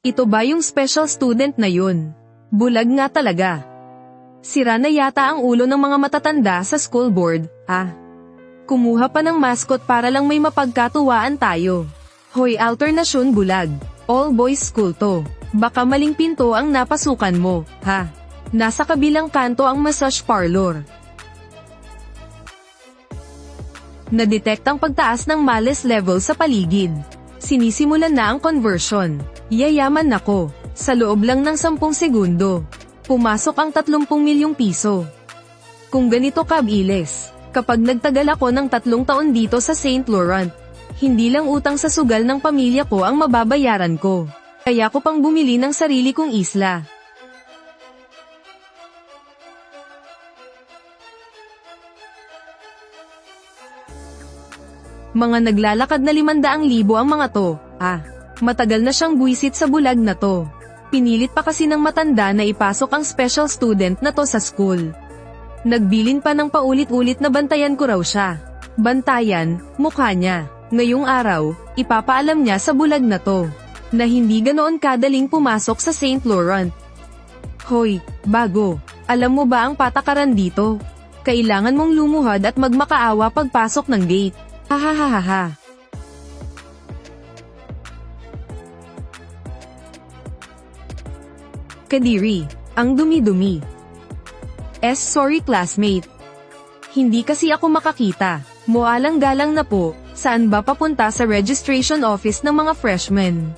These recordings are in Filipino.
Ito ba yung special student na yun? Bulag nga talaga. Sira na yata ang ulo ng mga matatanda sa school board, ah. Kumuha pa ng mascot para lang may mapagkatuwaan tayo. Hoy, alternasyon bulag. All boys school to. Baka maling pinto ang napasukan mo, ha? Nasa kabilang kanto ang massage parlor. Na-detect ang pagtaas ng malice level sa paligid. Sinisimulan na ang conversion. Yayaman ako. Sa loob lang ng 10 segundo. Pumasok ang 30 milyong piso. Kung ganito kabilis, kapag nagtagal ako ng 3 taon dito sa St. Laurent, hindi lang utang sa sugal ng pamilya ko ang mababayaran ko. Kaya ko pang bumili ng sarili kong isla. Mga naglalakad na 500,000 ang mga to, ah. Matagal na siyang buwisit sa bulag na to. Pinilit pa kasi ng matanda na ipasok ang special student na to sa school. Nagbilin pa ng paulit-ulit na bantayan ko raw siya. Bantayan, mukha niya. Ngayong araw, ipapaalam niya sa bulag na to, na hindi ganoon kadaling pumasok sa St. Laurent. Hoy, bago, alam mo ba ang patakaran dito? Kailangan mong lumuhad at magmakaawa pagpasok ng gate. Hahaha. Kadiri, ang dumi-dumi. Sorry classmate. Hindi kasi ako makakita. Moalang-galang na po, saan ba papunta sa registration office ng mga freshmen?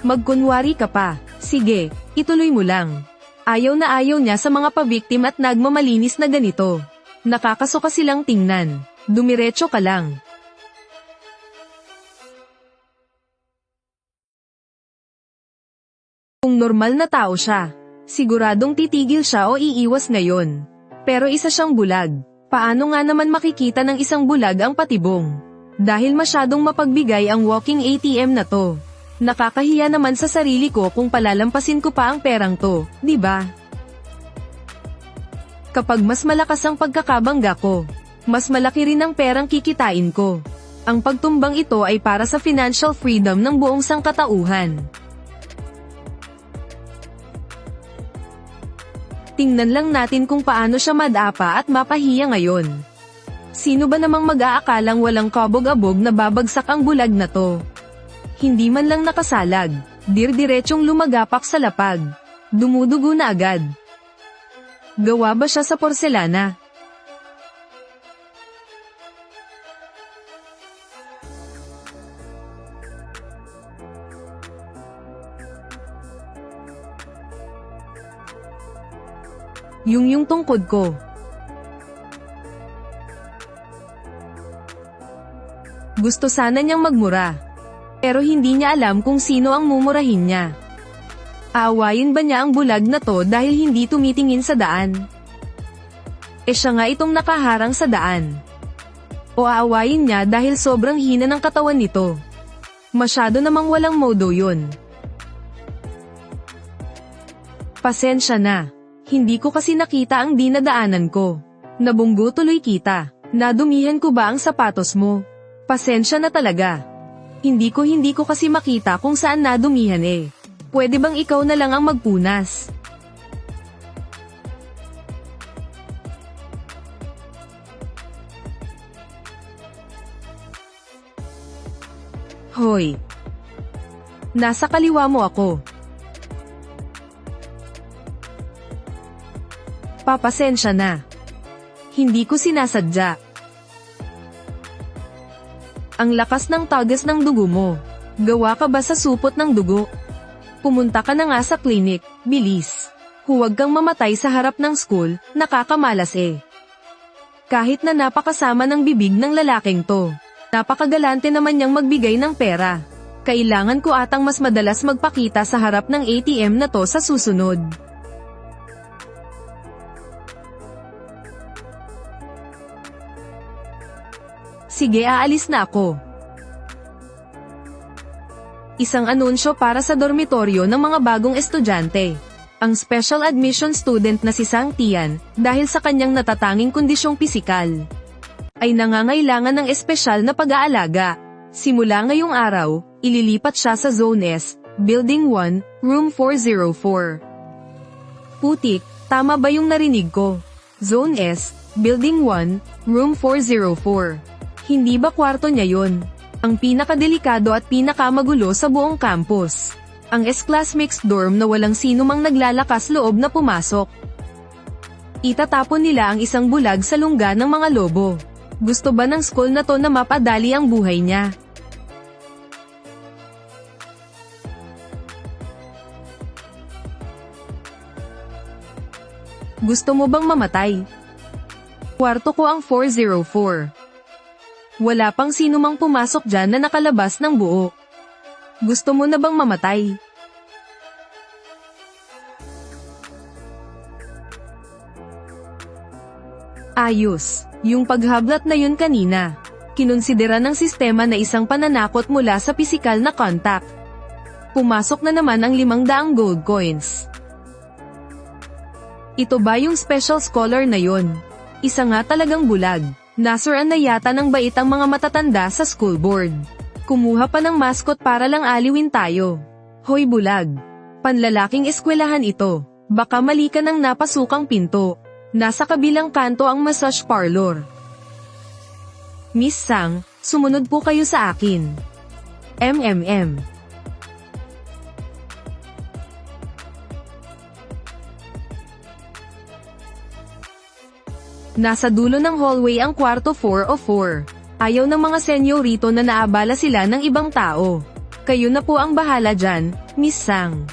Magkunwari ka pa. Sige, ituloy mo lang. Ayaw na ayaw niya sa mga pabiktim at nagmamalinis na ganito. Nakakasuka silang tingnan. Dumiretso ka lang. Kung normal na tao siya, siguradong titigil siya o iiwas ngayon. Pero isa siyang bulag. Paano nga naman makikita ng isang bulag ang patibong? Dahil masyadong mapagbigay ang walking ATM na to. Nakakahiya naman sa sarili ko kung palalampasin ko pa ang perang to, di ba? Kapag mas malakas ang pagkakabangga ko, mas malaki rin ang perang kikitain ko. Ang pagtumbang ito ay para sa financial freedom ng buong sangkatauhan. Tingnan lang natin kung paano siya madapa at mapahiya ngayon. Sino ba namang mag-aakalang walang kabog-abog na babagsak ang bulag na to? Hindi man lang nakasalag, dir-diretsyong lumagapak sa lapag. Dumudugo na agad. Gawa ba siya sa porselana? Yung tungkod ko. Gusto sana niyang magmura. Pero hindi niya alam kung sino ang mumurahin niya. Aawayin ba niya ang bulag na to dahil hindi tumitingin sa daan? Siya nga itong nakaharang sa daan. O aawayin niya dahil sobrang hina ng katawan nito. Masyado namang walang modo yun. Pasensya na. Hindi ko kasi nakita ang dinadaanan ko. Nabunggo tuloy kita. Nadumihan ko ba ang sapatos mo? Pasensya na talaga. Hindi ko kasi makita kung saan nadumihan eh. Pwede bang ikaw na lang ang magpunas? Hoy. Nasa kaliwa mo ako. Papasensya na. Hindi ko sinasadya. Ang lakas ng tagas ng dugo mo. Gawa ka ba sa supot ng dugo? Pumunta ka na nga sa clinic, bilis. Huwag kang mamatay sa harap ng school, nakakamalas eh. Kahit na napakasama ng bibig ng lalaking to, napakagalante naman niyang magbigay ng pera. Kailangan ko atang mas madalas magpakita sa harap ng ATM na to sa susunod. Sige, aalis na ako. Isang anunsyo para sa dormitoryo ng mga bagong estudyante. Ang special admission student na si Sang Tian, dahil sa kanyang natatanging kondisyong pisikal, ay nangangailangan ng espesyal na pag-aalaga. Simula ngayong araw, ililipat siya sa Zone S, Building 1, Room 404. Putik, tama ba yung narinig ko? Zone S, Building 1, Room 404. Hindi ba kwarto niya yon? Ang pinakadelikado at pinakamagulo sa buong campus. Ang S-Class Mixed Dorm na walang sino mang naglalakas loob na pumasok. Itatapon nila ang isang bulag sa lungga ng mga lobo. Gusto ba ng school na to na mapadali ang buhay niya? Gusto mo bang mamatay? Kwarto ko ang 404. Wala pang sino mang pumasok dyan na nakalabas ng buo. Gusto mo na bang mamatay? Ayos. Yung paghablat na yun kanina. Kinonsidera ng sistema na isang pananakot mula sa pisikal na contact. Pumasok na naman ang 500 gold coins. Ito ba yung special scholar na yun? Isa nga talagang bulag. Nasuran na yata ng bait ang mga matatanda sa school board. Kumuha pa ng mascot para lang aliwin tayo. Hoy bulag. Panlalaking eskwelahan ito. Baka mali ka ng napasukang pinto. Nasa kabilang kanto ang massage parlor. Miss Sang, sumunod po kayo sa akin. MMM. Nasa dulo ng hallway ang kwarto 404. Ayaw ng mga senyorito na naabala sila ng ibang tao. Kayo na po ang bahala dyan, Miss Sang.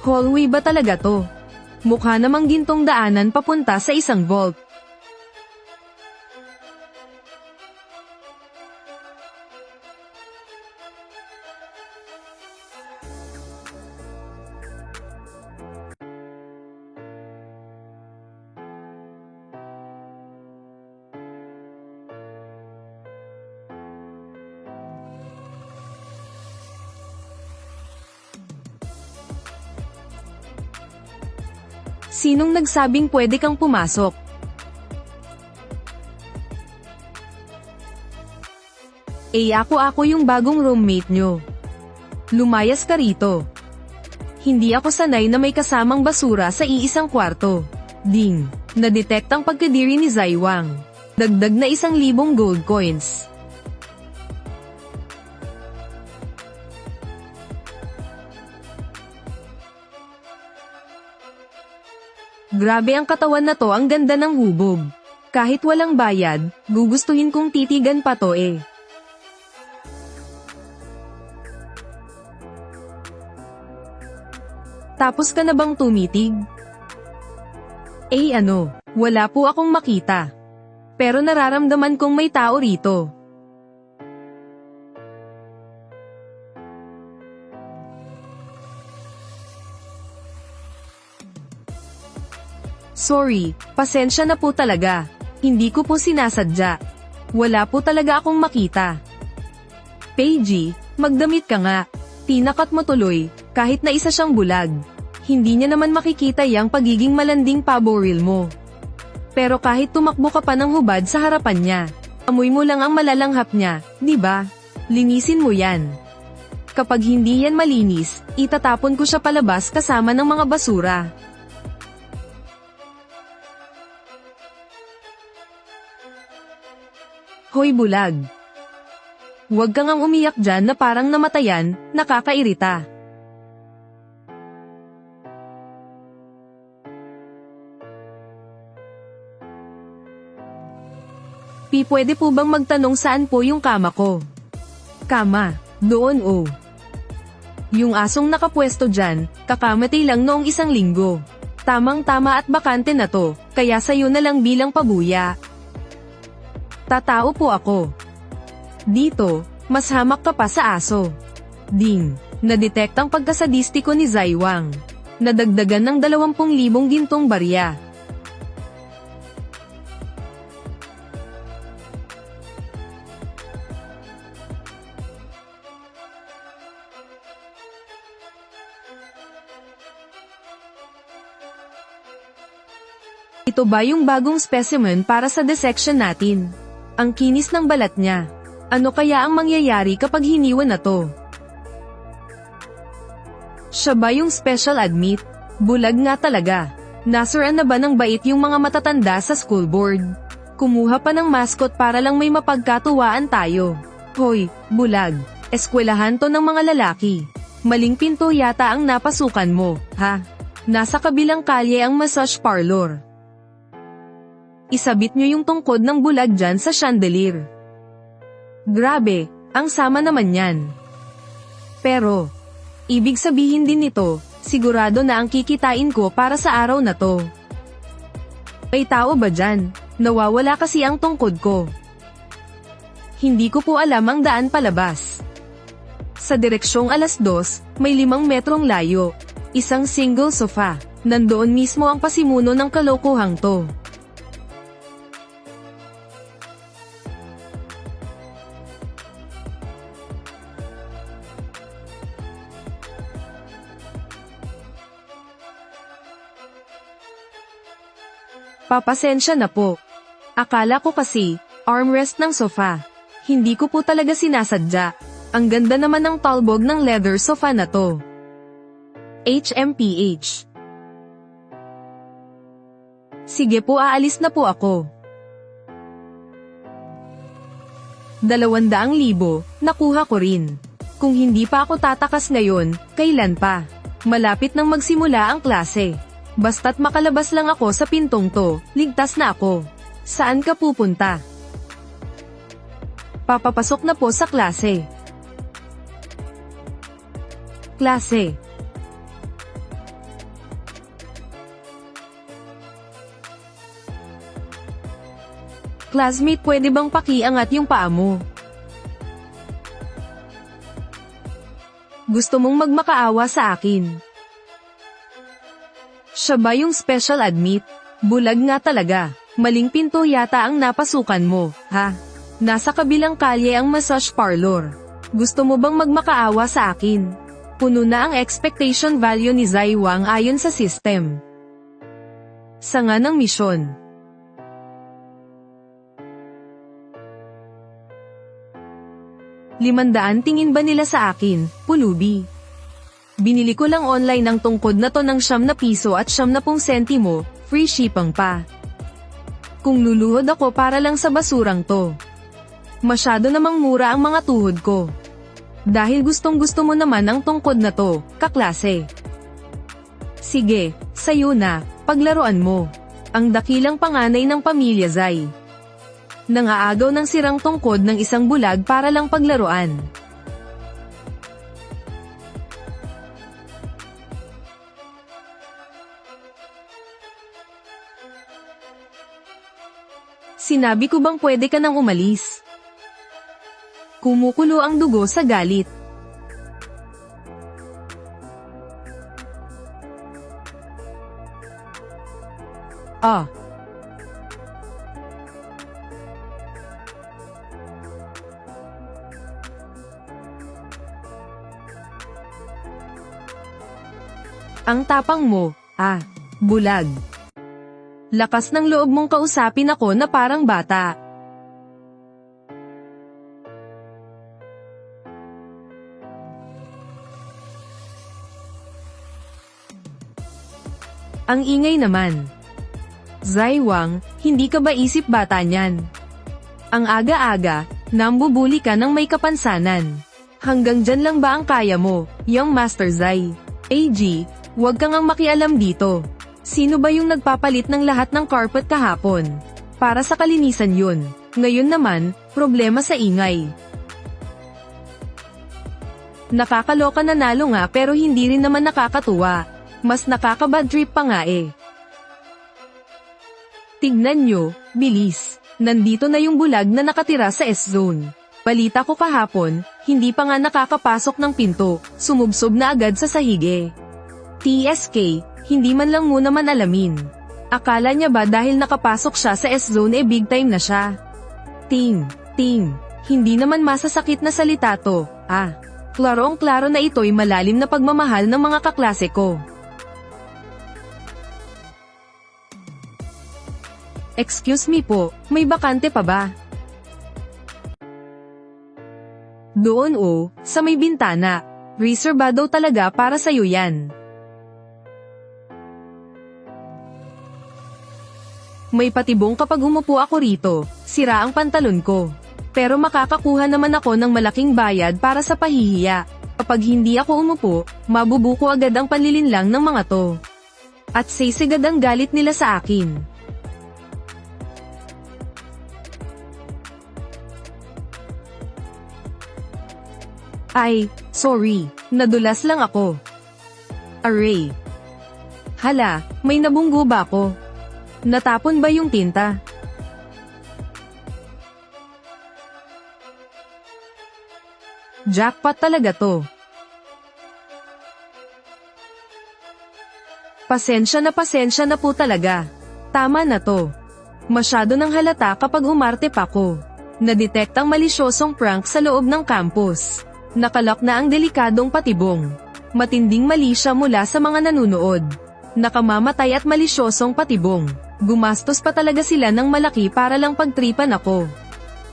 Hallway ba talaga to? Mukha namang gintong daanan papunta sa isang vault. Sinong nagsabing pwede kang pumasok? Ako yung bagong roommate nyo. Lumayas ka rito. Hindi ako sanay na may kasamang basura sa iisang kwarto. Ding, na-detect ang pagkadiri ni Zaiwang. Dagdag na 1,000 gold coins. Grabe ang katawan na to, ang ganda ng hubog. Kahit walang bayad, gugustuhin kong titigan pa to eh. Tapos ka na bang tumitig? Wala po akong makita. Pero nararamdaman kong may tao rito. Sorry, pasensya na po talaga. Hindi ko po sinasadya. Wala po talaga akong makita. Paige, magdamit ka nga. Tinakat mo tuloy, kahit na isa siyang bulag. Hindi niya naman makikita yang pagiging malanding paboril mo. Pero kahit tumakbo ka pa ng hubad sa harapan niya, amoy mo lang ang malalanghap niya, di ba? Linisin mo yan. Kapag hindi yan malinis, itatapon ko siya palabas kasama ng mga basura. Hoy bulag. Huwag kang umiyak dyan na parang namatayan, nakakairita. Pwede po bang magtanong saan po yung kama ko? Kama, doon oh. Yung asong nakapwesto dyan, kakamatay lang noong 1 linggo. Tamang-tama at bakante na to, kaya sayo na lang bilang pabuya. Tatao po ako. Dito, mas hamak ka pa sa aso. Ding, na-detect ang pagkasadistiko ni Zaiwang. Nadagdagan ng 20,000 gintong barya. Ito ba yung bagong specimen para sa dissection natin? Ang kinis ng balat niya. Ano kaya ang mangyayari kapag hiniwan na to? Siya ba yung special admit? Bulag nga talaga. Nasuran na ba ng bait yung mga matatanda sa school board? Kumuha pa ng mascot para lang may mapagkatuwaan tayo. Hoy, bulag. Eskwelahan to ng mga lalaki. Maling pinto yata ang napasukan mo, ha? Nasa kabilang kalye ang massage parlor. Isabit nyo yung tungkod ng bulag dyan sa chandelier. Grabe, ang sama naman yan. Pero, ibig sabihin din nito, sigurado na ang kikitain ko para sa araw na to. May tao ba dyan? Nawawala kasi ang tungkod ko. Hindi ko po alam ang daan palabas. Sa direksyong 2:00, may 5 metrong layo. Isang single sofa. Nandoon mismo ang pasimuno ng kalokohang to. Papasensya na po. Akala ko kasi, armrest ng sofa. Hindi ko po talaga sinasadya. Ang ganda naman ng talbog ng leather sofa na to. HMPH. Sige po, aalis na po ako. 200,000, nakuha ko rin. Kung hindi pa ako tatakas ngayon, kailan pa? Malapit nang magsimula ang klase. Basta't makalabas lang ako sa pintong to, ligtas na ako. Saan ka pupunta? Papapasok na po sa klase. Klase. Classmate, pwede bang pakiangat yung paa mo? Gusto mong magmakaawa sa akin? Siya ba yung special admit? Bulag nga talaga. Maling pinto yata ang napasukan mo, ha? Nasa kabilang kalye ang massage parlor. Gusto mo bang magmakaawa sa akin? Puno na ang expectation value ni Zai Wang ayon sa system. Sanga ng misyon. ₱500 tingin ba nila sa akin, pulubi? Binili ko lang online ang tungkod na to ng ₱9 at 70 sentimo, free shipping pa. Kung luluhod ako para lang sa basurang to. Masyado namang mura ang mga tuhod ko. Dahil gustong gusto mo naman ang tungkod na to, kaklase. Sige, sayo na, paglaruan mo. Ang dakilang panganay ng pamilya Zai. Nangaagaw ng sirang tungkod ng isang bulag para lang paglaruan. Sinabi ko bang pwede ka nang umalis? Kumukulo ang dugo sa galit. Ah. Ang tapang mo, bulag. Lakas ng loob mong kausapin ako na parang bata. Ang ingay naman. Zai Wang, hindi ka ba isip bata niyan? Ang aga-aga, nambubuli ka ng may kapansanan. Hanggang dyan lang ba ang kaya mo, young Master Zai? AG, huwag kang ang makialam dito. Sino ba yung nagpapalit ng lahat ng carpet kahapon? Para sa kalinisan yun. Ngayon naman, problema sa ingay. Nakakaloka, nanalo nga pero hindi rin naman nakakatuwa. Mas nakaka-bad trip pa nga eh. Tignan nyo, bilis. Nandito na yung bulag na nakatira sa S-Zone. Balita ko kahapon, hindi pa nga nakakapasok ng pinto, sumubsob na agad sa sahig. TSK, hindi man lang muna man alamin. Akala niya ba dahil nakapasok siya sa S-Zone big time na siya? Ting, hindi naman masasakit na salita to, Klarong-klaro na ito'y malalim na pagmamahal ng mga kaklase ko. Excuse me po, may bakante pa ba? Doon sa may bintana. Reservado talaga para sa'yo yan. May patibong kapag umupo ako rito, sira ang pantalon ko. Pero makakakuha naman ako ng malaking bayad para sa pahihiya. Kapag hindi ako umupo, mabubuko agad ang panlilinlang ng mga to. At sisigad ang galit nila sa akin. Ay, sorry, nadulas lang ako. Aray. Hala, may nabunggo ba ako? Natapon ba yung tinta? Jackpot talaga to. Pasensya na po talaga. Tama na to. Masyado nang halata kapag umarte pa ko. Nadetect ang malisyosong prank sa loob ng campus. Nakalak na ang delikadong patibong. Matinding mali siya mula sa mga nanunood. Nakamamatay at malisyosong patibong. Gumastos pa talaga sila ng malaki para lang pagtripan ako.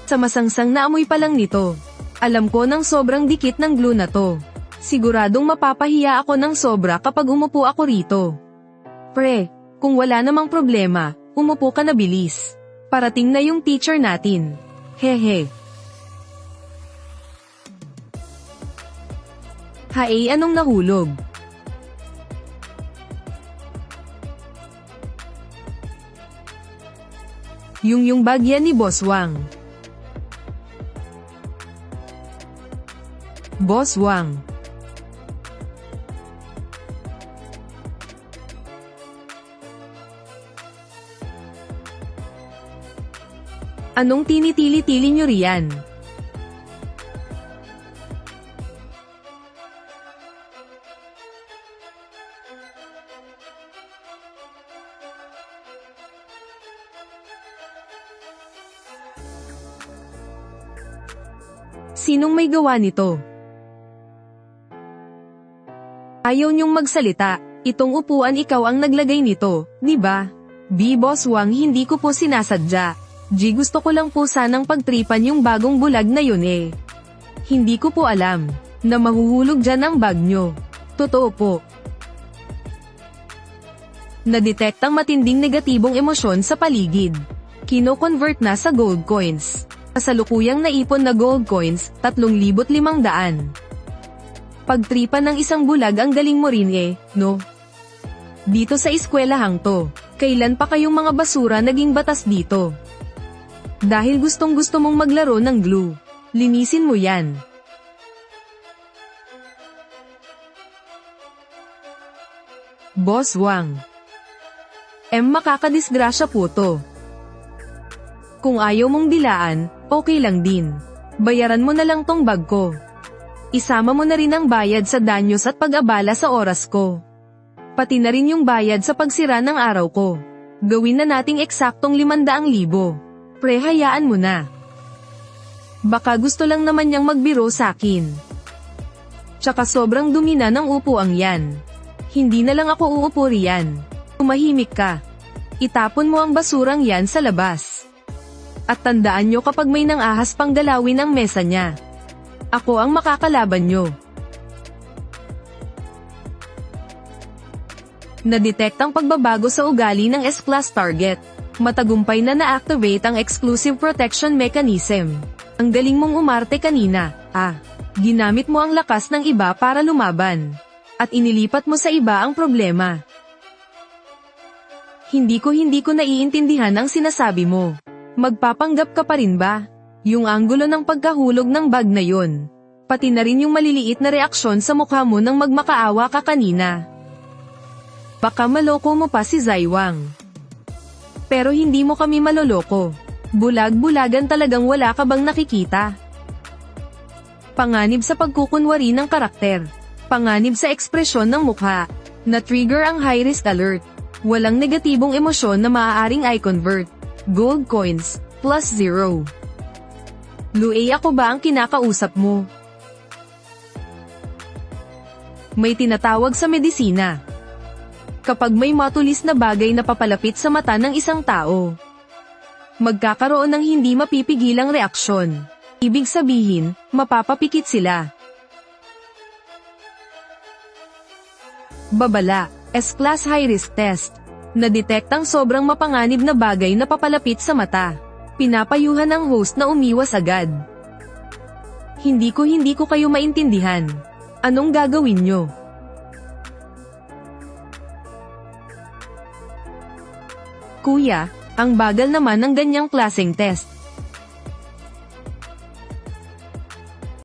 Sa masangsang na amoy pa lang nito. Alam ko ng sobrang dikit ng glue na to. Siguradong mapapahiya ako ng sobra kapag umupo ako rito. Pre, kung wala namang problema, umupo ka na bilis. Parating na yung teacher natin. Hehe. Hae, anong nahulog? Yung bag yan ni Boss Wang. Boss Wang. Anong tinitili-tili nyo riyan? Sinong may gawa nito? Ayaw niyong magsalita, itong upuan ikaw ang naglagay nito, di ba? Boss Wang, hindi ko po sinasadya. Gusto ko lang po sanang pagtripan yung bagong bulag na yun eh. Hindi ko po alam, na mahuhulog dyan ang bag nyo. Totoo po. Nadetect ang matinding negatibong emosyon sa paligid. Kino-convert na sa gold coins. Kasalukuyang naipon na gold coins, 3,500. Pagtripan ng isang bulag ang galing mo rin eh, no? Dito sa eskwelahang to, kailan pa kayong mga basura naging batas dito? Dahil gustong-gusto mong maglaro ng glue, linisin mo yan. Boss Wang. Makakadisgrasya po to. Kung ayaw mong dilaan, okay lang din. Bayaran mo na lang tong bag ko. Isama mo na rin ang bayad sa danyos at pag-abala sa oras ko. Pati na rin yung bayad sa pagsira ng araw ko. Gawin na nating eksaktong 500,000. Pre, hayaan mo na. Baka gusto lang naman niyang magbiro sa akin. Tsaka sobrang dumi na ng upuang yan. Hindi na lang ako uupo riyan. Tumahimik ka. Itapon mo ang basurang yan sa labas. At tandaan nyo kapag may nang-ahas pang galawin ang mesa niya. Ako ang makakalaban nyo. Nadetect ang pagbabago sa ugali ng S-Class target. Matagumpay na na-activate ang exclusive protection mechanism. Ang galing mong umarte kanina. Ginamit mo ang lakas ng iba para lumaban. At inilipat mo sa iba ang problema. Hindi ko naiintindihan ang sinasabi mo. Magpapanggap ka pa rin ba? Yung anggulo ng pagkahulog ng bag na yon. Pati na rin yung maliliit na reaksyon sa mukha mo nang magmakaawa ka kanina. Baka maloko mo pa si Zaiwang. Pero hindi mo kami maloloko. Bulag-bulagan talagang wala ka bang nakikita? Panganib sa pagkukunwari ng karakter. Panganib sa ekspresyon ng mukha. Na-trigger ang high-risk alert. Walang negatibong emosyon na maaaring i-convert. Gold coins, +0. Luay, ako ba ang kinakausap mo? May tinatawag sa medisina. Kapag may matulis na bagay na papalapit sa mata ng isang tao, magkakaroon ng hindi mapipigilang reaksyon. Ibig sabihin, mapapapikit sila. Babala, S-Class High-Risk Test. Nadetektang sobrang mapanganib na bagay na papalapit sa mata. Pinapayuhan ang host na umiwas agad. Hindi ko kayo maintindihan. Anong gagawin nyo? Kuya, ang bagal naman ng ganyang klaseng test.